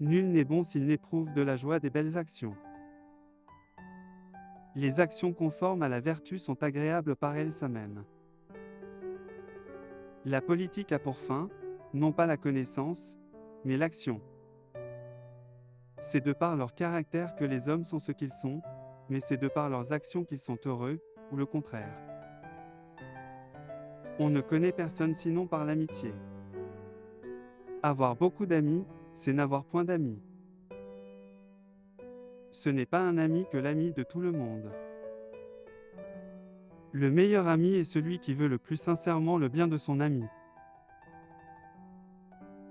Nul n'est bon s'il n'éprouve de la joie des belles actions. Les actions conformes à la vertu sont agréables par elles mêmes. La politique a pour fin, non pas la connaissance, mais l'action. C'est de par leur caractère que les hommes sont ce qu'ils sont, mais c'est de par leurs actions qu'ils sont heureux, ou le contraire. On ne connaît personne sinon par l'amitié. Avoir beaucoup d'amis, c'est n'avoir point d'amis. Ce n'est pas un ami que l'ami de tout le monde. Le meilleur ami est celui qui veut le plus sincèrement le bien de son ami.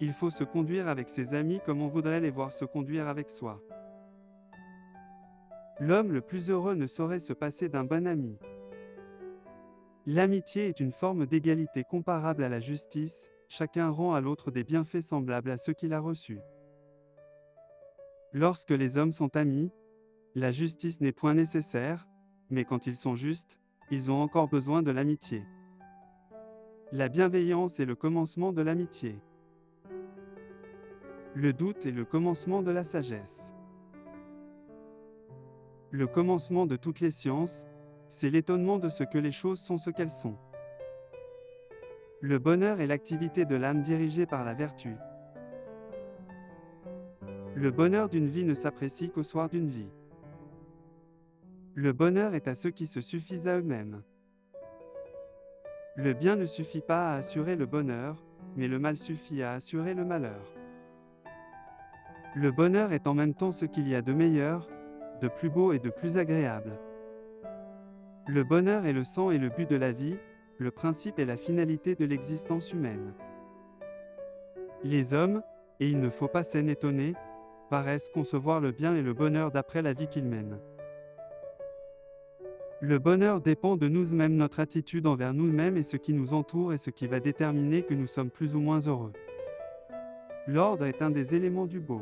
Il faut se conduire avec ses amis comme on voudrait les voir se conduire avec soi. L'homme le plus heureux ne saurait se passer d'un bon ami. L'amitié est une forme d'égalité comparable à la justice, chacun rend à l'autre des bienfaits semblables à ceux qu'il a reçus. Lorsque les hommes sont amis, la justice n'est point nécessaire, mais quand ils sont justes, ils ont encore besoin de l'amitié. La bienveillance est le commencement de l'amitié. Le doute est le commencement de la sagesse. Le commencement de toutes les sciences, c'est l'étonnement de ce que les choses sont ce qu'elles sont. Le bonheur est l'activité de l'âme dirigée par la vertu. Le bonheur d'une vie ne s'apprécie qu'au soir d'une vie. Le bonheur est à ceux qui se suffisent à eux-mêmes. Le bien ne suffit pas à assurer le bonheur, mais le mal suffit à assurer le malheur. Le bonheur est en même temps ce qu'il y a de meilleur, de plus beau et de plus agréable. Le bonheur est le sang et le but de la vie, le principe et la finalité de l'existence humaine. Les hommes, et il ne faut pas s'en étonner, paraissent concevoir le bien et le bonheur d'après la vie qu'ils mènent. Le bonheur dépend de nous-mêmes, notre attitude envers nous-mêmes et ce qui nous entoure est ce qui va déterminer que nous sommes plus ou moins heureux. L'ordre est un des éléments du beau.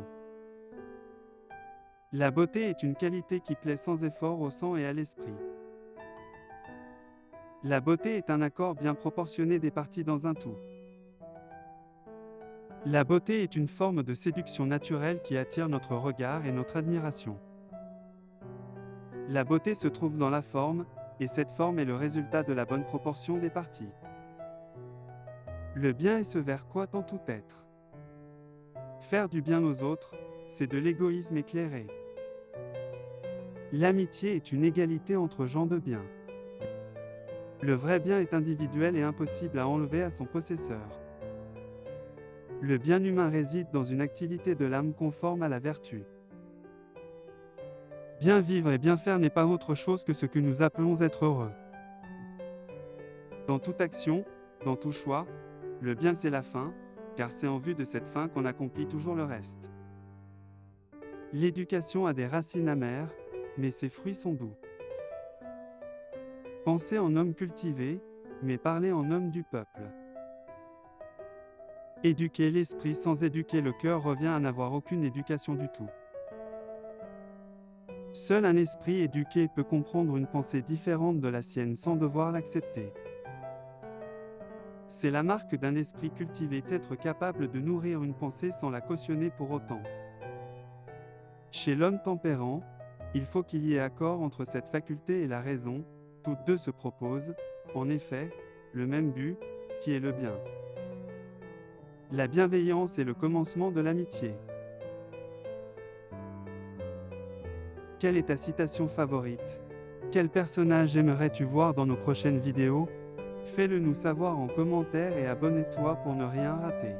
La beauté est une qualité qui plaît sans effort au sang et à l'esprit. La beauté est un accord bien proportionné des parties dans un tout. La beauté est une forme de séduction naturelle qui attire notre regard et notre admiration. La beauté se trouve dans la forme, et cette forme est le résultat de la bonne proportion des parties. Le bien est ce vers quoi tend tout être. Faire du bien aux autres, c'est de l'égoïsme éclairé. L'amitié est une égalité entre gens de bien. Le vrai bien est individuel et impossible à enlever à son possesseur. Le bien humain réside dans une activité de l'âme conforme à la vertu. Bien vivre et bien faire n'est pas autre chose que ce que nous appelons être heureux. Dans toute action, dans tout choix, le bien c'est la fin, car c'est en vue de cette fin qu'on accomplit toujours le reste. L'éducation a des racines amères, mais ses fruits sont doux. Pensez en homme cultivé, mais parlez en homme du peuple. Éduquer l'esprit sans éduquer le cœur revient à n'avoir aucune éducation du tout. Seul un esprit éduqué peut comprendre une pensée différente de la sienne sans devoir l'accepter. C'est la marque d'un esprit cultivé d'être capable de nourrir une pensée sans la cautionner pour autant. Chez l'homme tempérant, il faut qu'il y ait accord entre cette faculté et la raison, toutes deux se proposent, en effet, le même but, qui est le bien. La bienveillance est le commencement de l'amitié. Quelle est ta citation favorite? Quel personnage aimerais-tu voir dans nos prochaines vidéos? Fais-le nous savoir en commentaire et abonne-toi pour ne rien rater.